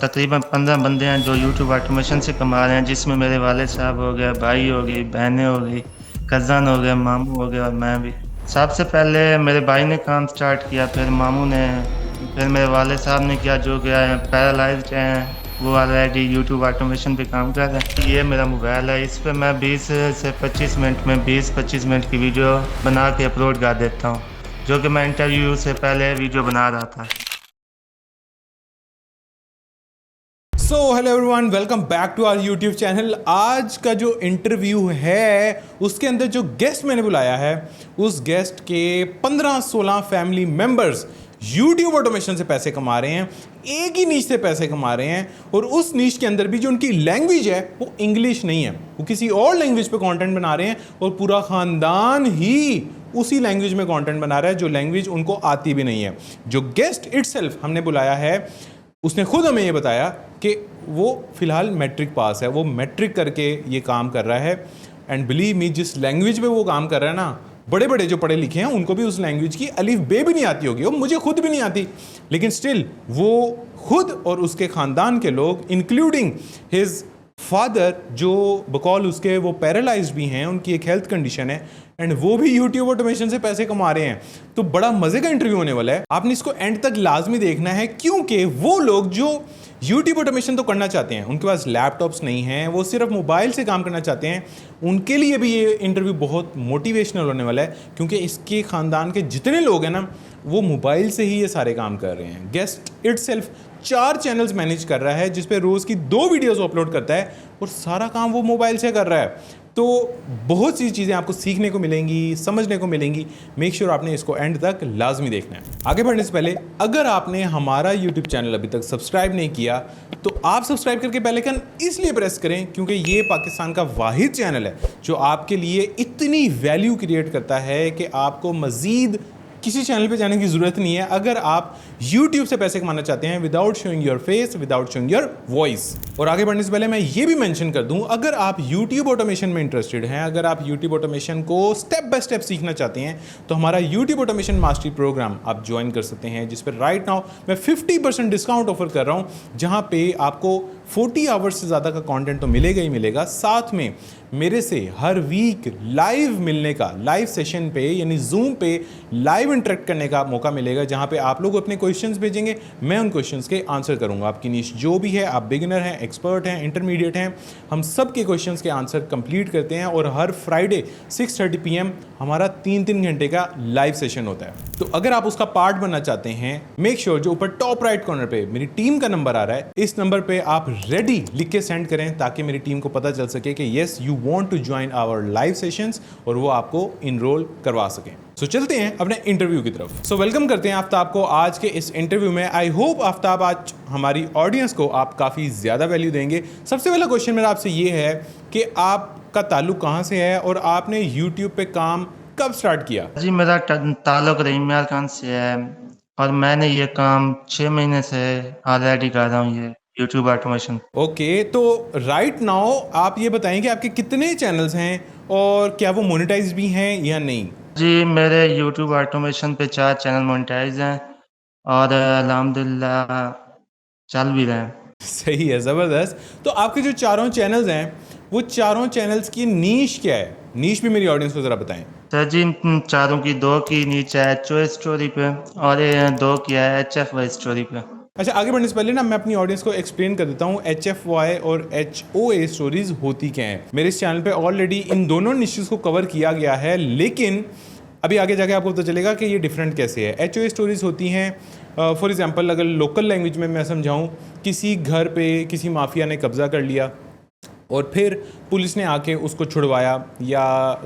तकरीबन 15 बंदे हैं जो यूट्यूब ऑटोमेशन से कमा रहे हैं, जिसमें मेरे वाले साहब हो गए, भाई हो गई, बहनें हो गई, कज़न हो गए, मामू हो गए और मैं भी। सबसे पहले मेरे भाई ने काम स्टार्ट किया, फिर मामू ने, फिर मेरे वाले साहब ने किया। जो गया है पैरालाइज्ड हैं, वो ऑलरेडी यूट्यूब ऑटोमेशन पे काम कर रहे हैं। ये मेरा मोबाइल है, इस पर मैं 20 से 25 मिनट में 20-25 मिनट की वीडियो बना के अपलोड कर देता हूँ, जो कि मैं इंटरव्यू से पहले वीडियो बना रहा था। So hello everyone, welcome back to our YouTube channel. आज का जो इंटरव्यू है उसके अंदर जो गेस्ट मैंने बुलाया है, उस गेस्ट के 15-16 फैमिली मेंबर्स यूट्यूब ऑटोमेशन से पैसे कमा रहे हैं, एक ही नीच से पैसे कमा रहे हैं। और उस नीच के अंदर भी जो उनकी लैंग्वेज है वो इंग्लिश नहीं है, वो किसी और लैंग्वेज पे कंटेंट बना रहे हैं और पूरा ख़ानदान ही उसी लैंग्वेज में कंटेंट बना रहा है जो लैंग्वेज उनको आती भी नहीं है। जो गेस्ट इटसेल्फ हमने बुलाया है, उसने खुद हमें ये बताया कि वो फिलहाल मैट्रिक पास है, वो मैट्रिक करके ये काम कर रहा है। एंड बिलीव मी, जिस लैंग्वेज पे वो काम कर रहा है ना, बड़े बड़े जो पढ़े लिखे हैं उनको भी उस लैंग्वेज की अलिफ बे भी नहीं आती होगी, और मुझे खुद भी नहीं आती, लेकिन स्टिल वो खुद और उसके ख़ानदान के लोग इंक्लूडिंग हिज फादर, जो बकौल उसके वो पैरालाइज्ड भी हैं, उनकी एक हेल्थ कंडीशन है, एंड वो भी यूट्यूब ऑटोमेशन से पैसे कमा रहे हैं। तो बड़ा मजे का इंटरव्यू होने वाला है, आपने इसको एंड तक लाजमी देखना है, क्योंकि वो लोग जो यूट्यूब ऑटोमेशन तो करना चाहते हैं, उनके पास लैपटॉप्स नहीं हैं, वो सिर्फ मोबाइल से काम करना चाहते हैं, उनके लिए भी ये इंटरव्यू बहुत मोटिवेशनल होने वाला है। क्योंकि इसके ख़ानदान के जितने लोग हैं ना, वो मोबाइल से ही ये सारे काम कर रहे हैं। गेस्ट इटसेल्फ 4 चैनल्स मैनेज कर रहा है, जिस पे रोज़ की 2 वीडियोस अपलोड करता है, और सारा काम वो मोबाइल से कर रहा है। तो बहुत सी चीज़ें आपको सीखने को मिलेंगी, समझने को मिलेंगी। मेक श्योर आपने इसको एंड तक लाजमी देखना है। आगे बढ़ने से पहले, अगर आपने हमारा यूट्यूब चैनल अभी तक सब्सक्राइब नहीं किया तो आप सब्सक्राइब करके बेल आइकन इसलिए प्रेस करें क्योंकि ये पाकिस्तान का वाहिद चैनल है जो आपके लिए इतनी वैल्यू क्रिएट करता है कि आपको मज़ीद किसी चैनल पे जाने की ज़रूरत नहीं है अगर आप YouTube से पैसे कमाना चाहते हैं without showing your face, without showing your voice. और आगे बढ़ने से पहले मैं ये भी मेंशन कर दूं, अगर आप YouTube ऑटोमेशन में इंटरेस्टेड हैं, अगर आप YouTube ऑटोमेशन को स्टेप बाय स्टेप सीखना चाहते हैं, तो हमारा YouTube ऑटोमेशन मास्टरी प्रोग्राम आप ज्वाइन कर सकते हैं, जिस पर राइट नाउ मैं 50% डिस्काउंट ऑफर कर रहा हूँ, जहाँ पे आपको 40 आवर्स से ज़्यादा का कंटेंट तो मिलेगा ही मिलेगा, साथ में मेरे से हर वीक लाइव मिलने का, लाइव सेशन पे यानी जूम पे लाइव इंटरेक्ट करने का मौका मिलेगा, जहाँ पे आप लोग अपने क्वेश्चंस भेजेंगे, मैं उन क्वेश्चंस के आंसर करूँगा। आपकी नीश जो भी है, आप बिगिनर हैं, एक्सपर्ट हैं, इंटरमीडिएट हैं, हम सब के क्वेश्चंस के आंसर कंप्लीट करते हैं। और हर फ्राइडे 6:30 PM हमारा 3-3 घंटे का लाइव सेशन होता है। तो अगर आप उसका पार्ट बनना चाहते हैं, मेक श्योर जो ऊपर टॉप राइट कॉर्नर पे मेरी टीम का नंबर आ रहा है, इस नंबर पे आप रेडी लिख के सेंड करें, ताकि मेरी टीम को पता चल सके कि yes you want to join our live sessions, और वो आपको इनरोल करवा सकें। सो चलते हैं अपने इंटरव्यू की तरफ। सो वेलकम करते हैं आफ्ताब को आज के इस इंटरव्यू में। आई होप आफ्ताब आज हमारी ऑडियंस को आप काफ़ी ज़्यादा वैल्यू देंगे। सबसे पहला क्वेश्चन मेरा आपसे ये है कि आपका ताल्लुक कहाँ से है और आपने यूट्यूब पे काम कब स्टार्ट किया? जी, मेरा ताल्लुक रहीम यार खान से है और मैंने ये काम 6 महीने से ऑलरेडी कर रहा हूँ, ये यूट्यूब ऑटोमेशन। ओके, तो राइट नाउ आप ये बताएं कि आपके कितने चैनल्स हैं और क्या वो मोनेटाइज भी हैं या नहीं? जी, मेरे यूट्यूब ऑटोमेशन पे 4 चैनल मोनेटाइज हैं और अल्हम्दुलिल्लाह चल भी रहे हैं। सही है, ज़बरदस्त। तो आपके जो चारों चैनल्स हैं, वो चारों चैनल्स की नीश क्या है? नीश भी मेरी ऑडियंस को ज़रा बताएं। सर जी, इन चारों की 2 की नीचे है HOA स्टोरी पे और 2 की है HFY स्टोरी पे। अच्छा, आगे बढ़ने से पहले ना मैं अपनी ऑडियंस को एक्सप्लेन कर देता हूँ HFY और HOA स्टोरीज होती क्या हैं। मेरे इस चैनल पे ऑलरेडी इन दोनों निशेस को कवर किया गया है, लेकिन अभी आगे जाके आपको पता चलेगा कि ये डिफरेंट कैसे है। HOA स्टोरीज होती हैं, फॉर एग्जांपल अगर लोकल लैंग्वेज में मैं समझाऊँ, किसी घर पे किसी माफिया ने कब्ज़ा कर लिया और फिर पुलिस ने आके उसको छुड़वाया या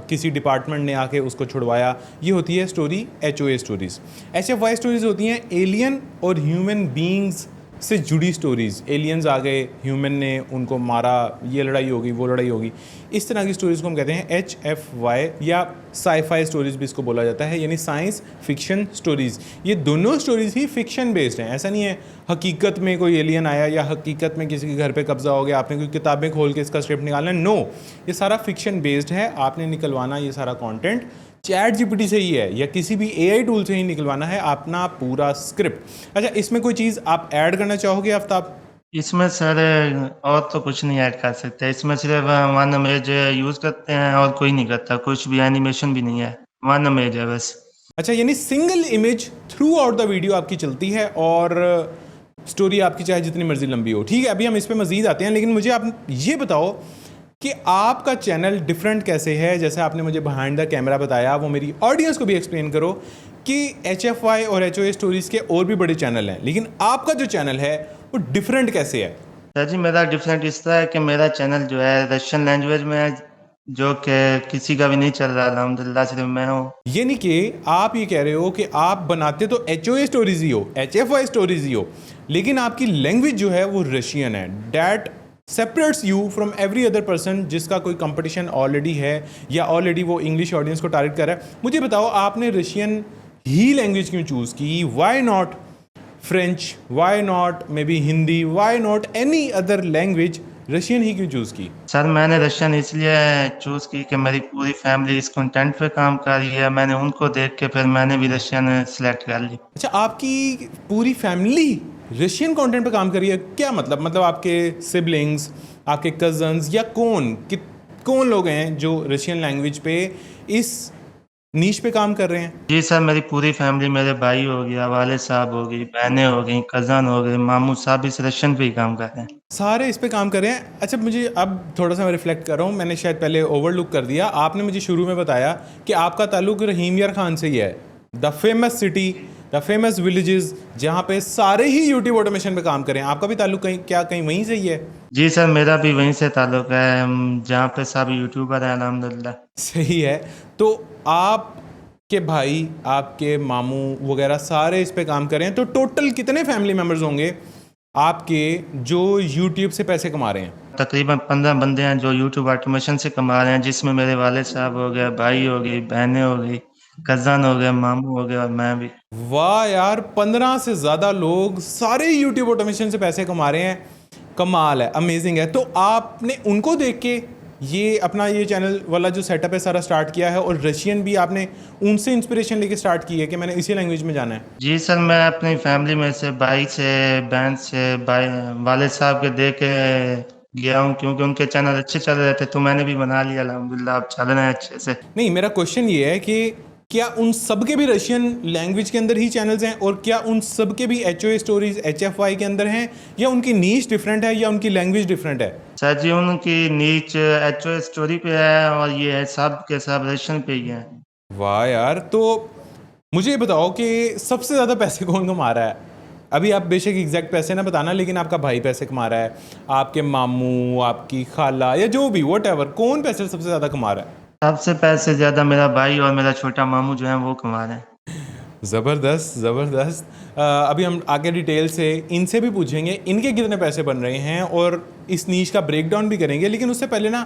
किसी डिपार्टमेंट ने आके उसको छुड़वाया, ये होती है story HOA stories. HFY stories होती हैं एलियन और ह्यूमन बीइंग्स से जुड़ी स्टोरीज़। एलियंस आ गए, ह्यूमन ने उनको मारा, ये लड़ाई होगी, वो लड़ाई होगी, इस तरह की स्टोरीज़ को हम कहते हैं HFY या साई-फाई स्टोरीज़ भी इसको बोला जाता है, यानी साइंस फिक्शन स्टोरीज़। ये दोनों स्टोरीज़ ही फिक्शन बेस्ड हैं। ऐसा नहीं है हकीकत में कोई एलियन आया या हकीकत में किसी के घर पे कब्जा हो गया, आपने कोई किताबें खोल के इसका स्क्रिप्ट निकालना, नो, ये सारा फिक्शन बेस्ड है। आपने निकलवाना ये सारा कंटेंट चैट जीपीटी से ही है या किसी भी AI टूल से ही निकलवाना है अपना पूरा स्क्रिप्ट। अच्छा, इसमें कोई चीज़ आप ऐड करना चाहोगे आफ्ताब? इसमें सर और तो कुछ नहीं ऐड कर सकते। इसमें सिर्फ वन इमेज यूज़ करते हैं और कोई नहीं करता, कुछ भी एनिमेशन भी नहीं है, वन इमेज है बस। अच्छा, यानी single image through out the video आपकी चलती है और स्टोरी आपकी चाहे जितनी मर्जी लंबी हो। ठीक है, अभी हम इस पे मजीद आते हैं, लेकिन मुझे आप ये बताओ कि आपका चैनल डिफरेंट कैसे है। जैसे आपने मुझे बिहाइंड द कैमरा बताया, वो मेरी ऑडियंस को भी एक्सप्लेन करो कि HFY और HOA स्टोरीज़ के और भी बड़े चैनल हैं, लेकिन आपका जो चैनल है वो डिफरेंट कैसे है। सर जी, मेरा डिफरेंट इस तरह है कि मेरा चैनल जो है रशियन लैंग्वेज में है, जो कि किसी का भी नहीं चल रहा, अल्हम्दुलिल्लाह सिर्फ मैं हूँ। यानी कि आप ये कह रहे हो कि आप बनाते तो HOA स्टोरीज ही हो, HFY स्टोरीज ही हो, लेकिन आपकी लैंग्वेज जो है वो रशियन है। That separates you from every other person जिसका कोई कंपटीशन ऑलरेडी है या ऑलरेडी वो इंग्लिश ऑडियंस को टारगेट कर रहा है। मुझे बताओ, आपने रशियन ही लैंग्वेज क्यों चूज़ की? Why not French, why not maybe Hindi, why not any other language? Russian ही क्यों चूज़ की? सर मैंने रशियन इसलिए चूज़ की कि मेरी पूरी फैमिली इस कंटेंट पे काम कर रही है, मैंने उनको देख के फिर मैंने भी रशियन सेलेक्ट कर ली। अच्छा, आपकी पूरी फैमिली रशियन कंटेंट पे काम कर रही है? क्या मतलब? मतलब आपके सिबलिंग्स, आपके कजन्स या कौन लोग हैं जो रशियन लैंग्वेज पे इस नीश पे काम कर रहे हैं? जी सर, मेरी पूरी फैमिली, मेरे भाई हो गया, वाले साहब हो गई, बहनें हो गई, कज़न हो गए, मामू साहब इस रशियन पे ही काम कर रहे हैं। सारे इस पे काम कर रहे हैं। अच्छा, मुझे अब थोड़ा सा मैं रिफ्लेक्ट कर रहा हूँ, मैंने शायद पहले ओवरलुक कर दिया। आपने मुझे शुरू में बताया कि आपका ताल्लुक रहीम यार खान से ही है, the famous city, the famous villages, जहाँ पे सारे ही यूट्यूब ऑटोमेशन पे काम करें। आपका भी ताल्लुक कहीं वहीं से ही है? जी सर, मेरा भी वहीं से ताल्लुक है, जहाँ पे सब यूट्यूबर हैं अल्हम्दुलिल्लाह। सही है। तो आप के भाई, आपके मामू वगैरह सारे इस पे काम कर रहे हैं, तो टोटल कितने फैमिली मेम्बर्स होंगे आपके जो यूट्यूब से पैसे कमा रहे हैं? तकरीबन 15 बंदे हैं जो यूट्यूब ऑटोमेशन से कमा रहे हैं, जिसमें मेरे वाले साहब हो गए, भाई हो गई, बहनें हो गई, कज़न हो गए, मामू हो गए और मैं भी। वाह यार, 15 से ज़्यादा लोग सारे यूट्यूब ऑटोमेशन से पैसे कमा रहे हैं। कमाल है, अमेजिंग है। तो आपने उनको देख के ये अपना ये चैनल वाला जो सेटअप है सारा स्टार्ट किया है, और रशियन भी आपने उनसे इंस्पिरेशन लेके स्टार्ट की है कि मैंने इसी लैंग्वेज में जाना है? जी सर, मैं अपनी फैमिली में से, भाई से, बहन से, भाई, वाले साहब के देख के गया हूँ, क्योंकि उनके चैनल अच्छे चल रहे थे तो मैंने भी बना लिया, अल्हम्दुलिल्लाह अब चल रहे हैं अच्छे से। नहीं, मेरा क्वेश्चन ये है कि क्या उन सब के भी रशियन लैंग्वेज के अंदर ही चैनल्स हैं, और क्या उन सब के भी HOA स्टोरीज HFY के अंदर हैं, या उनकी नीच डिफरेंट है या उनकी लैंग्वेज डिफरेंट है? सर जी, उनकी नीच HOA स्टोरी पे है और ये है सब के सब रशियन पे ही है। वाह यार, तो मुझे ये बताओ कि सबसे ज़्यादा पैसे कौन कमा रहा है? अभी आप बेशक एग्जैक्ट पैसे ना बताना, लेकिन आपका भाई पैसे कमा रहा है, आपके मामू, आपकी खाला, या जो भी वट कौन पैसे सबसे ज़्यादा कमा रहा है? सबसे पैसे ज्यादा मेरा भाई और मेरा छोटा मामू जो है वो कमा रहे हैं। ज़बरदस्त, ज़बरदस्त। अभी हम आगे डिटेल से इनसे भी पूछेंगे इनके कितने पैसे बन रहे हैं, और इस नीच का ब्रेक डाउन भी करेंगे। लेकिन उससे पहले ना,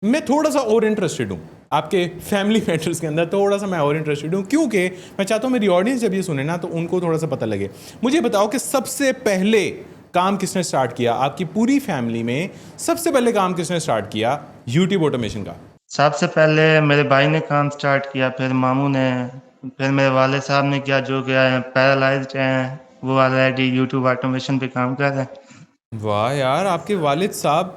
मैं थोड़ा सा और इंटरेस्टेड हूँ आपके फैमिली मैटर्स के अंदर, थोड़ा सा मैं और इंटरेस्टेड हूँ, क्योंकि मैं चाहता हूँ मेरी ऑडियंस जब ये सुने ना तो उनको थोड़ा सा पता लगे। मुझे बताओ कि सबसे पहले काम किसने स्टार्ट किया आपकी पूरी फैमिली में? सबसे पहले काम किसने स्टार्ट किया यूट्यूब ऑटोमेशन का? सबसे पहले मेरे भाई ने काम स्टार्ट किया, फिर मामू ने, फिर मेरे वाले साहब ने किया, जो कि पैरालाइज्ड हैं, वो ऑलरेडी यूट्यूब ऑटोमेशन पे काम कर रहे हैं। वाह यार, आपके वालिद साहब,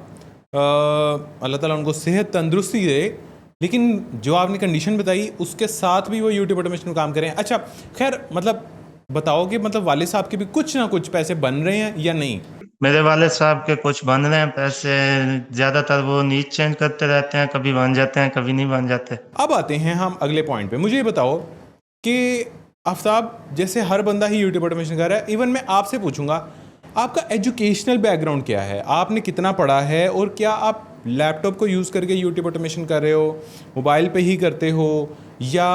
अल्लाह ताला उनको सेहत तंदुरुस्ती दे, लेकिन जो आपने कंडीशन बताई उसके साथ भी वो यूट्यूब ऑटोमेशन में काम करें। अच्छा, खैर, मतलब बताओ कि मतलब वालिद साहब के भी कुछ ना कुछ पैसे बन रहे हैं या नहीं? मेरे वाले साहब के कुछ बन रहे हैं पैसे, ज़्यादातर वो नीच चेंज करते रहते हैं, कभी बन जाते हैं कभी नहीं बन जाते। अब आते हैं हम अगले पॉइंट पे। मुझे ये बताओ कि आफ्ताब, जैसे हर बंदा ही यूट्यूब ऑटोमेशन कर रहा है, इवन मैं आपसे पूछूंगा आपका एजुकेशनल बैकग्राउंड क्या है, आपने कितना पढ़ा है, और क्या आप लैपटॉप को यूज़ करके यूट्यूब ऑटोमेशन कर रहे हो, मोबाइल पे ही करते हो, या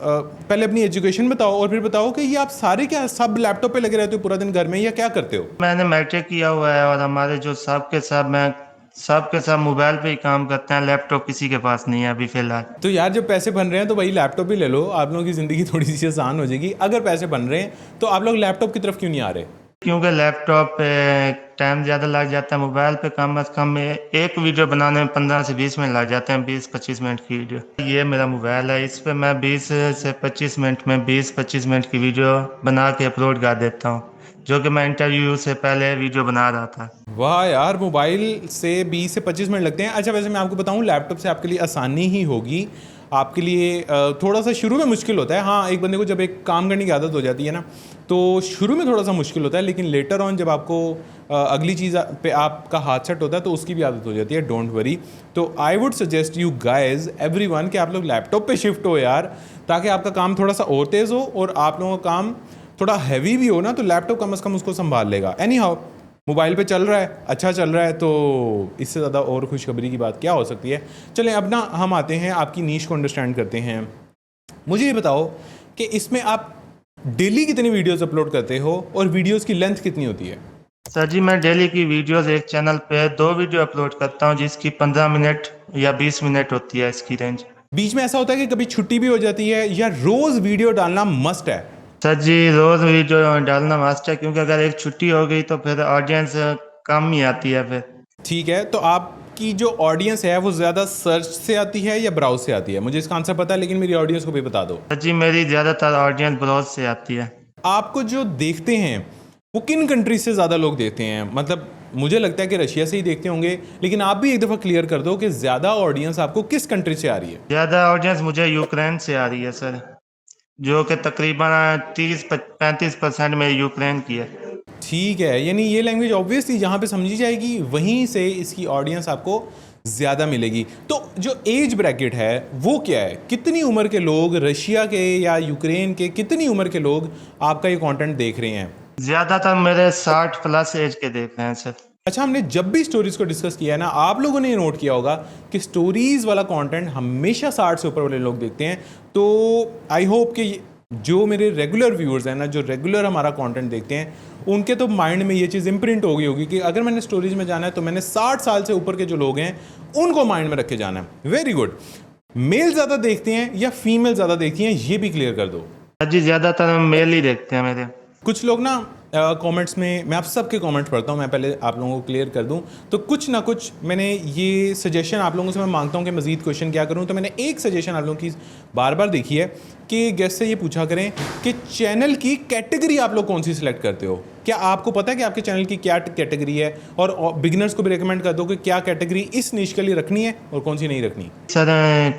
पहले अपनी एजुकेशन बताओ और फिर बताओ कि ये आप सारे क्या सब लैपटॉप पे लगे रहते हो पूरा दिन घर में, या क्या करते हो? मैंने मैट्रिक किया हुआ है और हमारे जो साहब के साथ मैं सबके साथ मोबाइल पे ही काम करते हैं, लैपटॉप किसी के पास नहीं है अभी फ़िलहाल। तो यार, जब पैसे बन रहे हैं तो भाई लैपटॉप ही ले लो, आप लोगों की ज़िंदगी थोड़ी सी आसान हो जाएगी। अगर पैसे बन रहे हैं तो आप लोग लैपटॉप की तरफ क्यों नहीं आ रहे? क्योंकि लैपटॉप पे टाइम ज़्यादा लग जाता है, मोबाइल पे कम से कम एक वीडियो बनाने में 15 से 20 मिनट लग जाते हैं, 20-25 मिनट की वीडियो। ये मेरा मोबाइल है, इस पे मैं 20 से 25 मिनट में 20-25 मिनट की वीडियो बना के अपलोड कर देता हूँ। जो कि मैं इंटरव्यू से पहले वीडियो बना रहा था। वाह यार, मोबाइल से 20 से 25 मिनट लगते हैं। अच्छा, वैसे मैं आपको बताऊं, लैपटॉप से आपके लिए आसानी ही होगी। आपके लिए थोड़ा सा शुरू में मुश्किल होता है। हाँ, एक बंदे को जब एक काम करने की आदत हो जाती है ना, तो शुरू में थोड़ा सा मुश्किल होता है, लेकिन लेटर ऑन जब आपको अगली चीज़ पे आपका हाथ सेट होता है तो उसकी भी आदत हो जाती है। Don't worry. तो I would suggest you guys everyone कि आप लोग लैपटॉप पे शिफ्ट हो यार, ताकि आपका काम थोड़ा सा और तेज़ हो और आप लोगों का काम थोड़ा हैवी भी हो ना, तो लैपटॉप कम से कम उसको संभाल लेगा। एनी हाउ, मोबाइल पे चल रहा है, अच्छा चल रहा है, तो इससे ज़्यादा और खुशखबरी की बात क्या हो सकती है। चलें, अब ना हम आते हैं आपकी नीश को अंडरस्टैंड करते हैं। मुझे ये बताओ कि इसमें आप डेली कितनी वीडियोस अपलोड करते हो और वीडियोस की लेंथ कितनी होती है? सर जी, मैं डेली की वीडियोस एक चैनल पे 2 वीडियो अपलोड करता हूँ, जिसकी 15 मिनट या 20 मिनट होती है इसकी रेंज। बीच में ऐसा होता है कि कभी छुट्टी भी हो जाती है, या रोज़ वीडियो डालना मस्ट है? सर जी, रोज वीडियो डालना मस्ट है, क्योंकि अगर एक छुट्टी हो गई तो फिर ऑडियंस कम ही आती है फिर। ठीक है, तो आपकी जो ऑडियंस है वो ज़्यादा सर्च से आती है या ब्राउज से आती है? मुझे इसका आंसर पता है, लेकिन मेरी ऑडियंस को भी बता दो। सर जी, मेरी ज़्यादातर ऑडियंस ब्राउज से आती है। आपको जो देखते हैं वो किन कंट्रीज से ज़्यादा लोग देखते हैं? मतलब मुझे लगता है कि रशिया से ही देखते होंगे, लेकिन आप भी एक दफ़ा क्लियर कर दो कि ज़्यादा ऑडियंस आपको किस कंट्री से आ रही है? ज़्यादा ऑडियंस मुझे यूक्रेन से आ रही है सर, जो कि तकरीबन 30-35% मेरी यूक्रेन की है। ठीक है, यानी ये लैंग्वेज ऑब्वियसली जहाँ पे समझी जाएगी वहीं से इसकी ऑडियंस आपको ज़्यादा मिलेगी। तो जो एज ब्रैकेट है वो क्या है? कितनी उम्र के लोग रशिया के या यूक्रेन के, कितनी उम्र के लोग आपका ये कंटेंट देख रहे हैं? ज़्यादातर मेरे 60+ एज के देख रहे हैं सर। अच्छा, हमने जब भी स्टोरीज को डिस्कस किया है ना, आप लोगों ने ये नोट किया होगा कि स्टोरीज वाला कंटेंट हमेशा 60 से ऊपर वाले लोग देखते हैं। तो आई होप कि जो मेरे रेगुलर व्यूअर्स हैं ना, जो रेगुलर हमारा कंटेंट देखते हैं, उनके तो माइंड में ये चीज़ इम्प्रिंट हो गई होगी कि अगर मैंने स्टोरीज में जाना है तो मैंने 60 साल से ऊपर के जो लोग हैं उनको माइंड में रख के जाना है। Very good. मेल ज़्यादा देखते हैं या फीमेल ज़्यादा देखती हैं, ये भी क्लियर कर दो। सर जी, ज़्यादातर मेल ही देखते हैं मेरे। कुछ लोग ना कमेंट्स में, मैं आप सबके कमेंट पढ़ता हूँ, मैं पहले आप लोगों को क्लियर कर दूँ, तो कुछ ना कुछ मैंने ये सजेशन आप लोगों से मैं मांगता हूँ कि मज़ीद क्वेश्चन क्या करूँ। तो मैंने एक सजेशन आप लोगों की बार बार देखी है कि गेस्ट से ये पूछा करें कि चैनल की कैटेगरी आप लोग कौन सी सिलेक्ट करते हो। क्या आपको पता है कि आपके चैनल की क्या कैटेगरी है? और बिगिनर्स को भी रिकमेंड कर दो कि क्या कैटेगरी इस निश के लिए रखनी है और कौन सी नहीं रखनी। सर,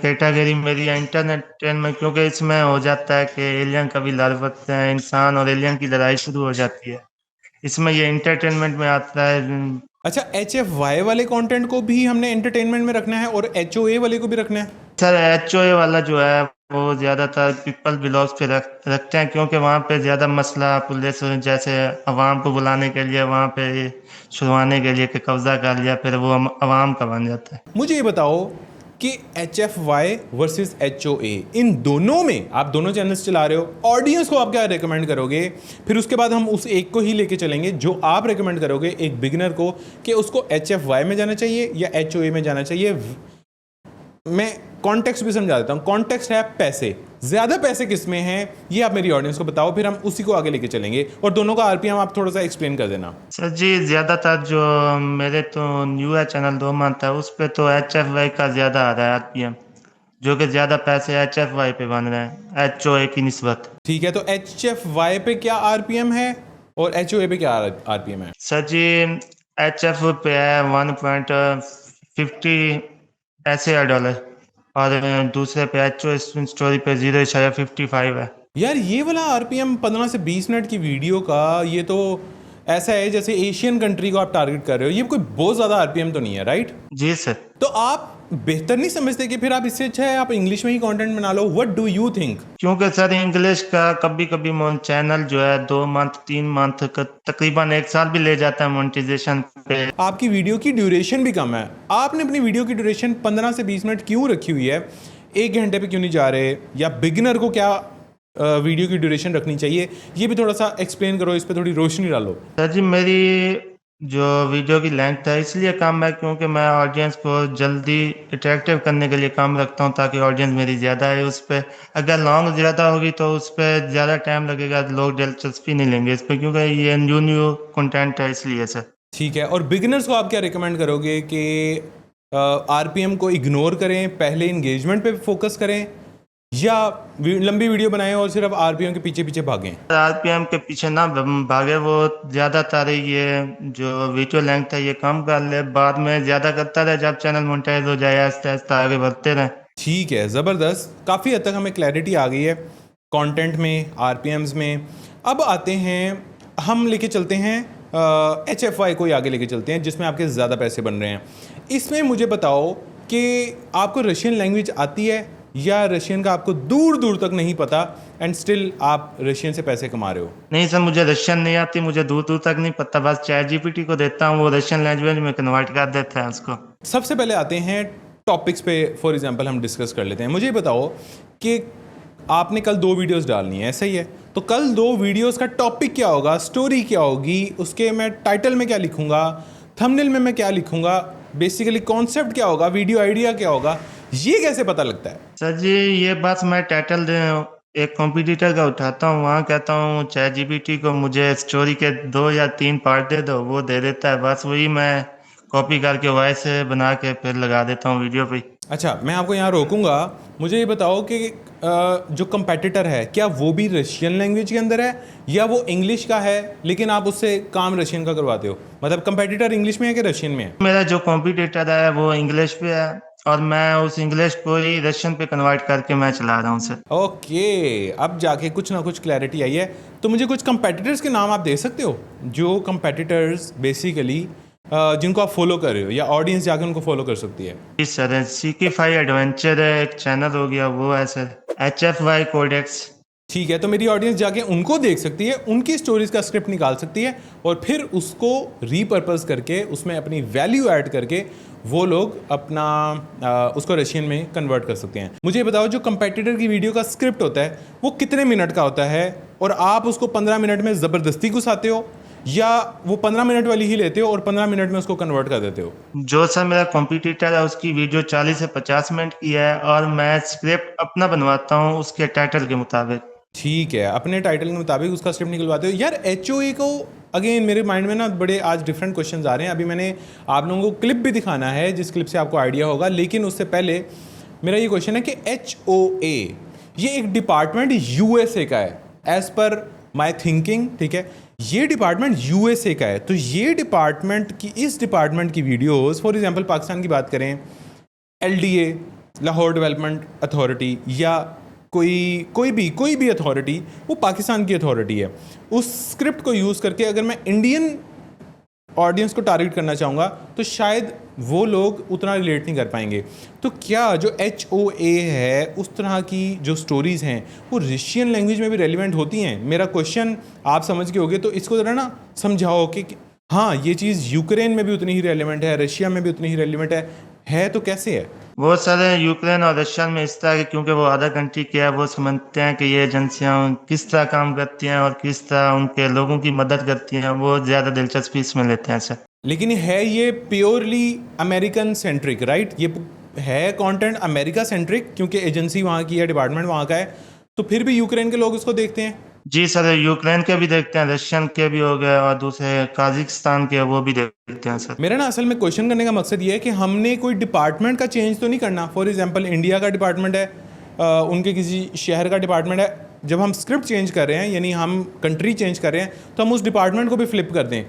कैटेगरी मेरी एंटरटेनमेंट, क्योंकि इसमें हो जाता है कि एलियन कभी लड़ पड़ते हैं, इंसान और एलियन की लड़ाई शुरू हो जाती है। इसमें ये एंटरटेनमेंट में आता है। अच्छा, HFY वाले कंटेंट को भी हमने एंटरटेनमेंट में रखना है और HOA वाले को भी रखना है? सर, HOA वाला जो है वो ज़्यादातर पीपल ब्लॉग्स पे रखते हैं, क्योंकि वहाँ पे ज़्यादा मसला पुलिस जैसे अवाम को बुलाने के लिए, वहाँ पे छुड़वाने के लिए कि कब्जा कर लिया, फिर वो अवाम का बन जाता है। मुझे ये बताओ कि HFY वर्सेस HOA, इन दोनों में आप दोनों चैनल्स चला रहे हो, ऑडियंस को आप क्या रेकमेंड करोगे? फिर उसके बाद हम उस एक को ही लेके चलेंगे जो आप रेकमेंड करोगे एक बिगिनर को कि उसको HFY में जाना चाहिए या HOA में जाना चाहिए। मैं कॉन्टेक्स्ट भी समझा देता हूँ। कॉन्टेक्स्ट है पैसे, ज़्यादा पैसे किस में हैं ये आप मेरी ऑडियंस को बताओ, फिर हम उसी को आगे लेके चलेंगे। और दोनों का RPM आप थोड़ा सा एक्सप्लेन कर देना। सर जी, ज़्यादातर जो मेरे तो न्यू है चैनल 2 मंथ है, उस पर तो HFY का ज़्यादा आ रहा है RPM, जो कि ज़्यादा पैसे HFY पे बन रहे हैं HOA की निस्बत। ठीक है, तो HFY पे क्या RPM है और HOA पे क्या RPM है? सर जी, HF पे है 1.50 $, और दूसरे पे HO स्टोरी पे 0.55 है। यार, ये वाला RPM 15 से 20 मिनट की वीडियो का, ये तो ऐसा है जैसे एशियन कंट्री को आप टारगेट कर रहे हो। ये कोई बहुत ज़्यादा RPM तो नहीं है, राइट? जी सर। तो आप बेहतर नहीं समझते कि फिर आप इससे अच्छा है आप इंग्लिश में ही कंटेंट बना लो? What do you think? क्योंकि सर इंग्लिश का कभी कभी चैनल जो है 2 मंथ 3 मंथ तकरीबन 1 साल भी ले जाता है मोनेटाइजेशन पे। आपकी वीडियो की ड्यूरेशन भी कम है। आपने अपनी वीडियो की ड्यूरेशन 15 से 20 मिनट क्यों रखी हुई है? 1 घंटे पे क्यों नहीं जा रहे? या बिगिनर को क्या वीडियो की ड्यूरेशन रखनी चाहिए? ये भी थोड़ा सा एक्सप्लेन करो, इस पर थोड़ी रोशनी डालो। सर जी, मेरी जो वीडियो की लेंथ है इसलिए कम है क्योंकि मैं ऑडियंस को जल्दी अट्रैक्टिव करने के लिए कम रखता हूं, ताकि ऑडियंस मेरी ज़्यादा है उस पर। अगर लॉन्ग ज़्यादा होगी तो उस पर ज़्यादा टाइम लगेगा, लोग दिलचस्पी नहीं लेंगे इस पर, क्योंकि ये न्यू कंटेंट है इसलिए सर। ठीक है, और बिगिनर्स को आप क्या रिकमेंड करोगे कि RPM को इग्नोर करें, पहले इंगेजमेंट पे फोकस करें, या लंबी वीडियो बनाएं और सिर्फ आरपीएम के पीछे पीछे भागें? आरपीएम के पीछे ना भागे, वो ज्यादातर ये जो वीडियो लेंथ है ये कम कर ले, बाद में ज्यादा करता रहे, जब चैनल मोनेटाइज हो जाए आहिस्ता आहिस्ता आगे बढ़ते रहे। ठीक है, ज़बरदस्त। काफ़ी हद तक हमें क्लैरिटी आ गई है कंटेंट में, आरपीएम्स में। अब आते हैं, हम लेके चलते हैं HFY को ही आगे लेके चलते हैं, जिसमें आपके ज़्यादा पैसे बन रहे हैं। इसमें मुझे बताओ कि आपको रशियन लैंग्वेज आती है या रशियन का आपको दूर दूर तक नहीं पता एंड स्टिल आप रशियन से पैसे कमा रहे हो? नहीं सर, मुझे रशियन नहीं आती, मुझे दूर दूर तक नहीं पता, बस चैट जीपीटी को देता हूँ, वो रशियन लैंग्वेज में कन्वर्ट कर देता है उसको। सबसे पहले आते हैं टॉपिक्स पे, फॉर एग्जांपल हम डिस्कस कर लेते हैं। मुझे बताओ कि आपने कल 2 वीडियोस डालनी है, ऐसा ही है? तो कल 2 वीडियोस का टॉपिक क्या होगा, स्टोरी क्या होगी, उसके मैं टाइटल में क्या लिखूंगा, थंबनेल में मैं क्या लिखूंगा, बेसिकली कॉन्सेप्ट क्या होगा, वीडियो आइडिया क्या होगा, ये कैसे पता लगता है? सर जी, ये बात मैं टाइटल एक कॉम्पिटिटर का उठाता हूँ, वहाँ कहता हूँ चैट जीपीटी को मुझे स्टोरी के 2 या 3 पार्ट दे दो, वो दे देता है, बस वही मैं कॉपी करके वॉइस बना के फिर लगा देता हूँ वीडियो पे। अच्छा, मैं आपको यहाँ रोकूंगा। मुझे ये बताओ कि जो कंपेटिटर है, क्या वो भी रशियन लैंग्वेज के अंदर है या वो इंग्लिश का है लेकिन आप उससे काम रशियन का करवाते हो? मतलब कंपेटिटर इंग्लिश में है कि रशियन में है? मेरा जो कॉम्पिटिटर है वो इंग्लिश पे है और मैं उस इंग्लिश को ही रशियन पे कन्वर्ट करके मैं चला रहा हूँ सर। ओके, अब जाके कुछ ना कुछ क्लैरिटी आई है। तो मुझे कुछ कंपेटिटर्स के नाम आप दे सकते हो, जो कंपेटिटर्स बेसिकली जिनको आप फॉलो कर रहे हो या ऑडियंस जाके उनको फॉलो कर सकती है? जी सर, CK5 एडवेंचर है एक चैनल हो गया, वो है सर HFY कोडेक्स। ठीक है, तो मेरी ऑडियंस जाके उनको देख सकती है, उनकी स्टोरीज का स्क्रिप्ट निकाल सकती है और फिर उसको रीपर्पस करके उसमें अपनी वैल्यू ऐड करके वो लोग अपना उसको रशियन में कन्वर्ट कर सकते हैं। मुझे ये बताओ, जो कंपेटिटर की वीडियो का स्क्रिप्ट होता है वो कितने मिनट का होता है और आप उसको 15 मिनट में ज़बरदस्ती घुसाते हो या वो 15 मिनट वाली ही लेते हो और 15 मिनट में उसको कन्वर्ट कर देते हो? जो सर मेरा कॉम्पिटिटर है उसकी वीडियो 40 से 50 मिनट की है और मैं स्क्रिप्ट अपना बनवाता हूँ उसके टाइटल के मुताबिक। ठीक है, अपने टाइटल के मुताबिक उसका स्क्रिप्ट निकलवाते हो। यार HOA को, अगेन मेरे माइंड में ना बड़े आज डिफरेंट क्वेश्चंस आ रहे हैं। अभी मैंने आप लोगों को क्लिप भी दिखाना है जिस क्लिप से आपको आइडिया होगा, लेकिन उससे पहले मेरा ये क्वेश्चन है कि HOA ये एक डिपार्टमेंट USA का है एज पर माई थिंकिंग, ठीक है? ये डिपार्टमेंट USA का है, तो ये डिपार्टमेंट की, इस डिपार्टमेंट की वीडियोस, फॉर एग्जांपल पाकिस्तान की बात करें, LDA लाहौर डेवलपमेंट अथॉरिटी या कोई भी अथॉरिटी, वो पाकिस्तान की अथॉरिटी है, उस स्क्रिप्ट को यूज़ करके अगर मैं इंडियन ऑडियंस को टारगेट करना चाहूँगा तो शायद वो लोग उतना रिलेट नहीं कर पाएंगे। तो क्या जो HOA है, उस तरह की जो स्टोरीज़ हैं वो रशियन लैंग्वेज में भी रेलिवेंट होती हैं? मेरा क्वेश्चन आप समझ के होगे, तो इसको ज़रा ना समझाओ कि हाँ, ये चीज़ यूक्रेन में भी उतनी ही रेलिवेंट है, रशिया में भी उतनी ही रेलिवेंट है तो कैसे है? वो सर यूक्रेन और रशिया में इस तरह के, क्योंकि वो अदर कंट्री के है, वो समझते हैं कि ये एजेंसियां किस तरह काम करती हैं और किस तरह उनके लोगों की मदद करती हैं, वो ज़्यादा दिलचस्पी इसमें लेते हैं सर। लेकिन है ये प्योरली अमेरिकन सेंट्रिक, राइट? ये है कंटेंट अमेरिका सेंट्रिक क्योंकि एजेंसी वहाँ की है, डिपार्टमेंट वहाँ का है, तो फिर भी यूक्रेन के लोग इसको देखते हैं? जी सर, यूक्रेन के भी देखते हैं, रशियन के भी हो गए और दूसरे काजिकिस्तान के, वो भी देखते हैं सर। मेरा ना असल में क्वेश्चन करने का मकसद ये है कि हमने कोई डिपार्टमेंट का चेंज तो नहीं करना। फॉर एग्जांपल इंडिया का डिपार्टमेंट है, उनके किसी शहर का डिपार्टमेंट है, जब हम स्क्रिप्ट चेंज कर रहे हैं यानी हम कंट्री चेंज कर रहे हैं तो हम उस डिपार्टमेंट को भी फ्लिप कर दें।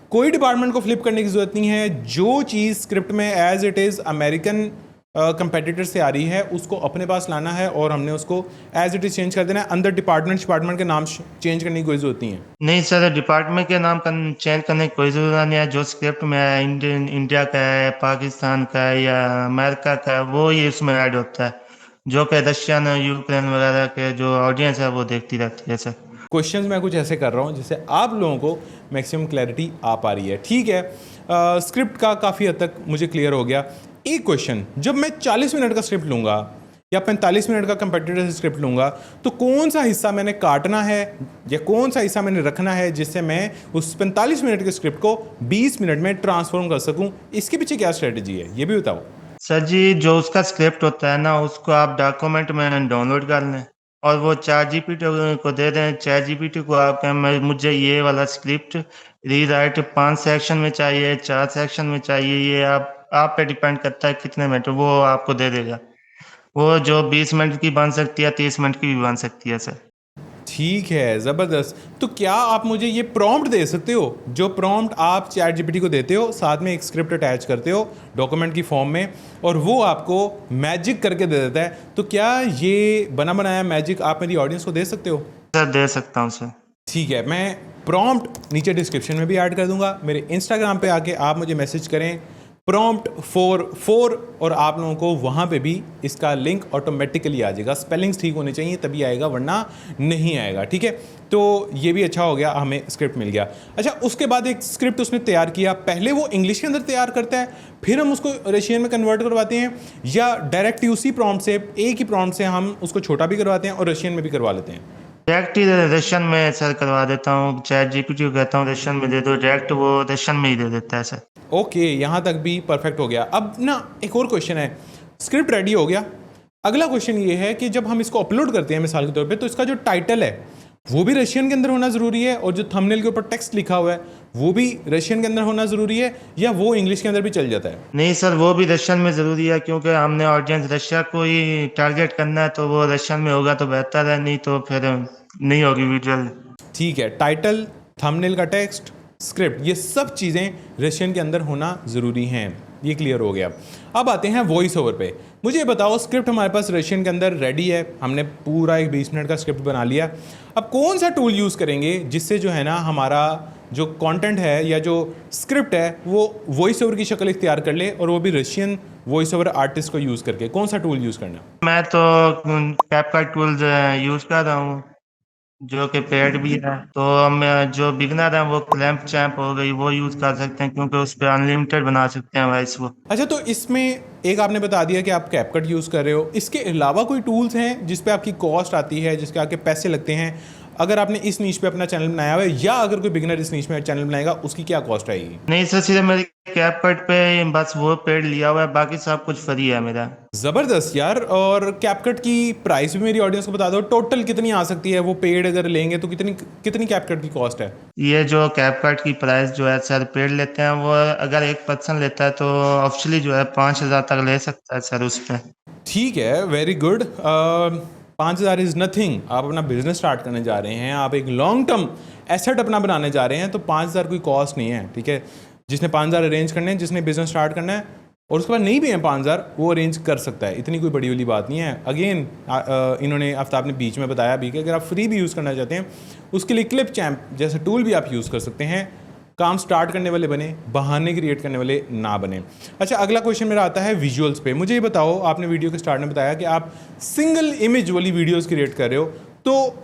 कोई डिपार्टमेंट को फ्लिप करने की ज़रूरत नहीं है। जो चीज़ स्क्रिप्ट में as it is American competitor से आ रही है उसको अपने पास लाना है और हमने उसको एज इट इज़ चेंज कर देना है। अंदर डिपार्टमेंट के नाम चेंज करने की कोई ज़रूरत नहीं है। नहीं सर, डिपार्टमेंट के नाम चेंज करने की कोई ज़रूरत नहीं है। जो स्क्रिप्ट में है, इंडिया का है, पाकिस्तान का है या अमेरिका का है, वो ही उसमें ऐड होता है, जो कि रशियन यूक्रेन वगैरह के जो ऑडियंस है वो देखती रहती है सर। क्वेश्चंस मैं कुछ ऐसे कर रहा हूँ जिससे आप लोगों को मैक्सिमम क्लैरिटी आ पा रही है, ठीक है? स्क्रिप्ट का काफ़ी हद तक मुझे क्लियर हो गया। एक क्वेश्चन, जब मैं 40 मिनट का स्क्रिप्ट लूँगा या 45 मिनट का कंपेटिटर से स्क्रिप्ट लूँगा तो कौन सा हिस्सा मैंने काटना है या कौन सा हिस्सा मैंने रखना है जिससे मैं उस 45 मिनट के स्क्रिप्ट को 20 मिनट में ट्रांसफॉर्म कर सकूँ? इसके पीछे क्या स्ट्रेटजी है, ये भी बताओ। सर जी, जो उसका स्क्रिप्ट होता है ना, उसको आप डॉक्यूमेंट में डाउनलोड कर लें और वो चैट जीपीटी को दे दें। चैट जीपीटी को आप कहें मुझे ये वाला स्क्रिप्ट रीराइट 5 सेक्शन में चाहिए, 4 सेक्शन में चाहिए, ये आप पे डिपेंड करता है कितने मिनट, वो आपको दे देगा। वो जो 20 मिनट की बन सकती है, 30 मिनट की भी बन सकती है सर। ठीक है, ज़बरदस्त। तो क्या आप मुझे ये प्रॉम्प्ट दे सकते हो, जो प्रॉम्प्ट आप चैट जीपीटी को देते हो, साथ में एक स्क्रिप्ट अटैच करते हो डॉक्यूमेंट की फॉर्म में, और वो आपको मैजिक करके दे देता है? तो क्या ये बना बनाया मैजिक आप मेरी ऑडियंस को दे सकते हो? सर दे सकता हूँ सर। ठीक है, मैं प्रॉम्प्ट नीचे डिस्क्रिप्शन में भी ऐड कर दूंगा। मेरे इंस्टाग्राम पे आके आप मुझे मैसेज करें प्रॉम्प्ट 44 और आप लोगों को वहाँ पे भी इसका लिंक ऑटोमेटिकली आ जाएगा। स्पेलिंग्स ठीक होने चाहिए तभी आएगा, वरना नहीं आएगा। ठीक है, तो ये भी अच्छा हो गया, हमें स्क्रिप्ट मिल गया। अच्छा, उसके बाद एक स्क्रिप्ट उसने तैयार किया, पहले वो इंग्लिश के अंदर तैयार करता है, फिर हम उसको रशियन में कन्वर्ट करवाते हैं, या डायरेक्ट उसी प्रॉम्प्ट से, एक ही प्रॉम्प्ट से हम उसको छोटा भी करवाते हैं और रशियन में भी करवा लेते हैं? डायरेक्ट ही रशियन में सर करवा देता हूँ, चैट जीपीटी को कहता हूँ रशियन में दे दो, डायरेक्ट वो रशियन में ही दे देता है सर। ओके, यहाँ तक भी परफेक्ट हो गया। अब ना एक और क्वेश्चन है, स्क्रिप्ट रेडी हो गया, अगला क्वेश्चन ये है कि जब हम इसको अपलोड करते हैं मिसाल के तौर पे, तो इसका जो टाइटल है वो भी रशियन के अंदर होना ज़रूरी है, और जो थंबनेल के ऊपर टेक्स्ट लिखा हुआ है वो भी रशियन के अंदर होना ज़रूरी है, या वो इंग्लिश के अंदर भी चल जाता है? नहीं सर, वो भी रशियन में ज़रूरी है, क्योंकि हमने ऑडियंस रशिया को ही टारगेट करना है, तो वो रशियन में होगा तो बेहतर है, नहीं तो फिर नहीं होगी वीडियो। ठीक है, टाइटल, थंबनेल का टेक्स्ट, स्क्रिप्ट, ये सब चीज़ें रशियन के अंदर होना ज़रूरी हैं। ये क्लियर हो गया। अब आते हैं वॉइस ओवर पे। मुझे ये बताओ, स्क्रिप्ट हमारे पास रशियन के अंदर रेडी है, हमने पूरा एक 20 मिनट का स्क्रिप्ट बना लिया। अब कौन सा टूल यूज़ करेंगे जिससे जो है ना हमारा जो कंटेंट है या जो स्क्रिप्ट है वो वॉइस ओवर की शक्ल इख्तियार कर ले, और वो भी रशियन वॉइस ओवर आर्टिस्ट को यूज़ करके? कौन सा टूल यूज़ करना? मैं तो कैपकट टूल यूज़ कर रहा हूँ, जो कि पेड भी है। तो हम जो बिगनर है वो क्लैम्प चैम्प हो गई, वो यूज़ कर सकते हैं, क्योंकि उस पर अनलिमिटेड बना सकते हैं वॉइस वो। अच्छा, तो इसमें एक आपने बता दिया कि आप कैपकट यूज़ कर रहे हो, इसके अलावा कोई टूल्स हैं जिस पे आपकी कॉस्ट आती है, जिसके आपके पैसे लगते हैं? अगर आपने इस नीश पे अपना चैनल बनाया हुआ है, या अगर कोई बिगिनर इस नीश में चैनल बनाएगा, उसकी क्या कॉस्ट आएगी? नहीं सर, सिर्फ मेरे कैपकट पे बस वो पेड लिया हुआ है, बाकी सब कुछ फ्री है मेरा। ज़बरदस्त यार। और कैपकट की प्राइस भी मेरी ऑडियंस को बता दो, टोटल कितनी आ सकती है? वो पेड अगर लेंगे तो कितनी कितनी कैपकट की कॉस्ट है? ये जो कैपकट की प्राइस जो है सर, पेड लेते हैं वो, अगर एक पर्सन लेता है तो ऑप्शनली जो है 5,000 तक ले सकता है सर उस पर। ठीक है, वेरी गुड। 5,000 is nothing. आप अपना बिजनेस स्टार्ट करने जा रहे हैं, आप एक लॉन्ग टर्म एसेट अपना बनाने जा रहे हैं, तो 5,000 कोई कॉस्ट नहीं है। ठीक है, जिसने 5,000 अरेंज करने हैं, जिसने बिजनेस स्टार्ट करना है और उसके बाद नहीं भी है 5,000, वो अरेंज कर सकता है, इतनी कोई बड़ी वाली बात नहीं है। अगेन इन्होंने आफ्ताब ने बीच में बताया भी कि अगर आप फ्री भी यूज़ करना चाहते हैं, उसके लिए क्लिप चैम्प जैसा टूल भी आप यूज़ कर सकते हैं। काम स्टार्ट करने वाले बने, बहाने क्रिएट करने वाले ना बने। अच्छा, अगला क्वेश्चन मेरा आता है विजुअल्स पे। मुझे ये बताओ, आपने वीडियो के स्टार्ट में बताया कि आप सिंगल इमेज वाली वीडियोस क्रिएट कर रहे हो, तो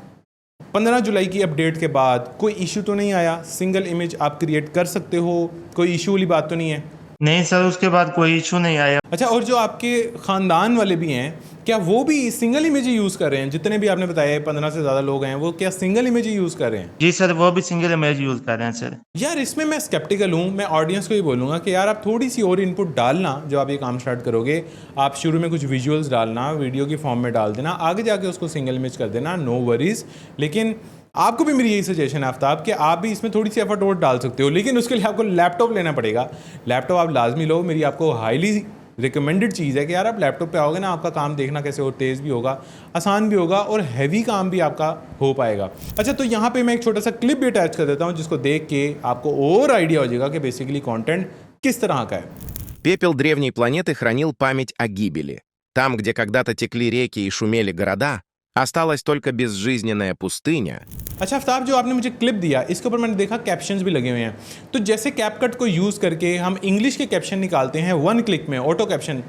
15 जुलाई की अपडेट के बाद कोई इशू तो नहीं आया? सिंगल इमेज आप क्रिएट कर सकते हो, कोई इशू वाली बात तो नहीं है? नहीं सर, उसके बाद कोई इशू नहीं आया। अच्छा, और जो आपके ख़ानदान वाले भी हैं, क्या वो भी सिंगल इमेज ही यूज़ कर रहे हैं? जितने भी आपने बताया 15 से ज़्यादा लोग हैं, वो क्या सिंगल इमेज ही यूज़ कर रहे हैं? जी सर, वो भी सिंगल इमेज यूज़ कर रहे हैं सर। यार, इसमें मैं स्केप्टिकल हूँ। मैं ऑडियंस को ही बोलूँगा कि यार आप थोड़ी सी और इनपुट डालना, जब आप ये काम स्टार्ट करोगे। आप शुरू में कुछ विजुअल्स डालना, वीडियो की फॉर्म में डाल देना, आगे जाके उसको सिंगल इमेज कर देना, नो वरीज। लेकिन आपको भी मेरी यही सजेशन है आफ्ताब, कि आप भी इसमें थोड़ी सी एफर्ट और डाल सकते हो, लेकिन उसके लिए आपको लैपटॉप लेना पड़ेगा। लैपटॉप आप लाजमी लो, मेरी आपको हाईली रिकमेंडेड चीज़ है कि यार आप लैपटॉप पे आओगे ना, आपका काम देखना कैसे और तेज़ भी होगा, आसान भी होगा, और हैवी काम भी आपका हो पाएगा। अच्छा, तो यहाँ पे मैं एक छोटा सा क्लिप भी अटैच कर देता हूँ, जिसको देख के आपको और आइडिया हो जाएगा कि बेसिकली कंटेंट किस तरह का है। Пепел древней планеты хранил память о гибели. Там, где когда-то текли реки и шумели города, осталась только безжизненная пустыня. अच्छा आफ्ताब, जो आपने मुझे क्लिप दिया, इसके ऊपर मैंने देखा कैप्शंस भी लगे हुए हैं। तो जैसे कैपकट को यूज़ करके हम इंग्लिश के कैप्शन निकालते हैं 1 क्लिक में, ऑटो कैप्शन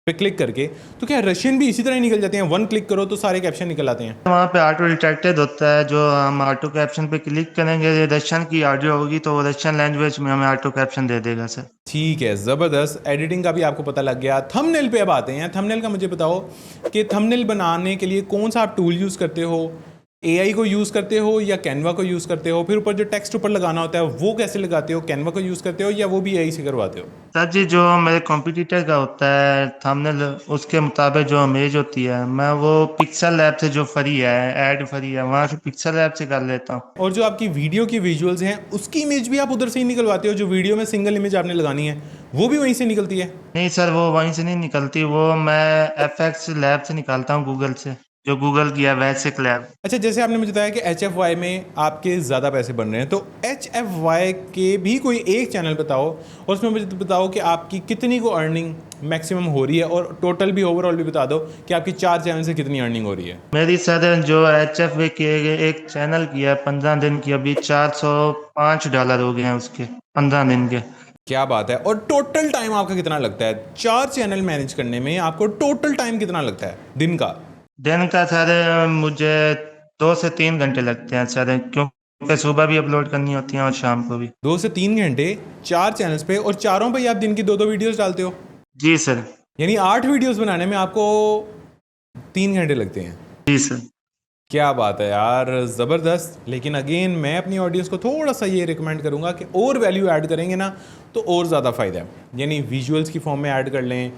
पे क्लिक करके, तो क्या रशियन भी इसी तरह ही निकल जाते हैं? 1 क्लिक करो तो सारे कैप्शन निकल आते हैं? वहाँ पे ऑटो डिटेक्टेड होता है, जो हम ऑटो कैप्शन पे क्लिक करेंगे, रशियन की ऑडियो होगी तो वो रशियन लैंग्वेज में हमें ऑटो कैप्शन दे देगा सर। ठीक है, ज़बरदस्त। एडिटिंग का भी आपको पता लग गया। थंबनेल पे अब आते हैं। थंबनेल का मुझे बताओ कि थंबनेल बनाने के लिए कौन सा आप टूल यूज़ करते हो? AI को यूज़ करते हो या कैनवा को यूज़ करते हो? फिर ऊपर जो टेक्स्ट ऊपर लगाना होता है वो कैसे लगाते हो? कैनवा को यूज़ करते हो या वो भी AI से करवाते हो? सर जी, जो मेरे कॉम्पिटिटर का होता है थंबनेल, उसके मुताबिक जो इमेज होती है, मैं वो पिक्सल लैब से जो फ्री है, ऐड फ्री है, वहाँ से पिक्सल लैब से कर लेता हूँ। और जो आपकी वीडियो की विजुअल्स हैं, उसकी इमेज भी आप उधर से ही निकलवाते हो? जो वीडियो में सिंगल इमेज आपने लगानी है वो भी वहीं से निकलती है? नहीं सर, वो वहीं से नहीं निकलती, वो मैं FX लैब से निकालता हूँ, गूगल से, जो गूगल की है वैसिक लैब। अच्छा, जैसे आपने मुझे बताया कि HFY में आपके ज़्यादा पैसे बन रहे हैं, तो HFY के भी कोई एक चैनल बताओ और उसमें मुझे बताओ कि आपकी कितनी को अर्निंग मैक्सिमम हो रही है, और टोटल भी ओवरऑल भी बता दो कि आपकी 4 चैनल से कितनी अर्निंग हो रही है। मेरी सर जो HFV की एक चैनल की है 15 दिन की, अभी $405 हो गए हैं उसके 15 दिन के। क्या बात है। और टोटल टाइम आपका कितना लगता है 4 चैनल मैनेज करने में? आपको टोटल टाइम कितना लगता है दिन का? दिन का सर मुझे 2 से 3 घंटे लगते हैं सर, क्योंकि सुबह भी अपलोड करनी होती है और शाम को भी। 2 से 3 घंटे 4 चैनल्स पे, और चारों पे ही आप दिन की 2-2 वीडियोस डालते हो? जी सर। यानी 8 वीडियोस बनाने में आपको 3 घंटे लगते हैं? जी सर। क्या बात है यार, ज़बरदस्त। लेकिन अगेन मैं अपनी ऑडियंस को थोड़ा सा ये रिकमेंड करूँगा कि और वैल्यू ऐड करेंगे ना तो और ज़्यादा फ़ायदा है। यानी विजुअल्स की फॉर्म में ऐड कर लें,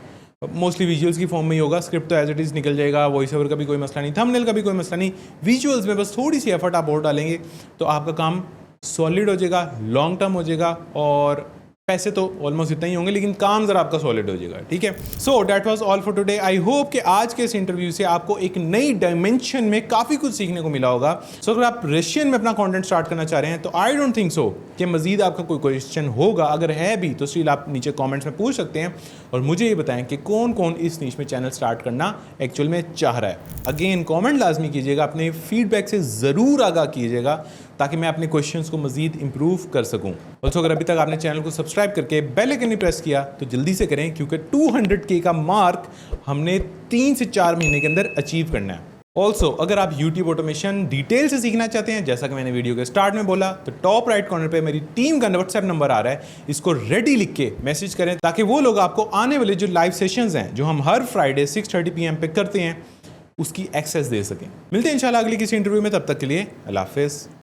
मोस्टली विजुअल्स की फॉर्म में ही होगा, स्क्रिप्ट तो एज इट इज़ निकल जाएगा, वॉइस ओवर का भी कोई मसला नहीं, थंबनेल का भी कोई मसला नहीं, विजुअल्स में बस थोड़ी सी एफर्ट आप और डालेंगे तो आपका काम सॉलिड हो जाएगा, लॉन्ग टर्म हो जाएगा, और पैसे तो ऑलमोस्ट इतना ही होंगे लेकिन काम जरा आपका सॉलिड हो जाएगा। ठीक है, so that was all for today. I hope कि आज के इस इंटरव्यू से आपको एक नई डायमेंशन में काफ़ी कुछ सीखने को मिला होगा। सो अगर आप रशियन में अपना कंटेंट स्टार्ट करना चाह रहे हैं तो आई डोंट थिंक सो कि मजीद आपका कोई क्वेश्चन होगा। अगर है भी तो स्टिल आप नीचे कॉमेंट्स में पूछ सकते हैं और मुझे ये बताएं कि कौन कौन इस नीश में चैनल स्टार्ट करना एक्चुअल में चाह रहा है। अगेन कॉमेंट लाजमी कीजिएगा, अपने फीडबैक से ज़रूर आगाह कीजिएगा ताकि मैं अपने क्वेश्चंस को मजीद इंप्रूव कर सकूं। ऑल्सो अगर अभी तक आपने चैनल को सब्सक्राइब करके बेल आइकन नहीं प्रेस किया तो जल्दी से करें, क्योंकि 200K का मार्क हमने 3 से 4 महीने के अंदर अचीव करना है। ऑल्सो अगर आप YouTube ऑटोमेशन डिटेल से सीखना चाहते हैं, जैसा कि मैंने वीडियो के स्टार्ट में बोला, तो टॉप राइट कॉर्नर पे मेरी टीम का व्हाट्सएप नंबर आ रहा है, इसको रेडी लिख के मैसेज करें ताकि वो लोग आपको आने वाले जो लाइव सेशंस हैं जो हम हर फ्राइडे 6:30 PM पे करते हैं उसकी एक्सेस दे सकें। मिलते हैं इंशाल्लाह अगली किसी इंटरव्यू में, तब तक के लिए अल्लाह हाफिज़।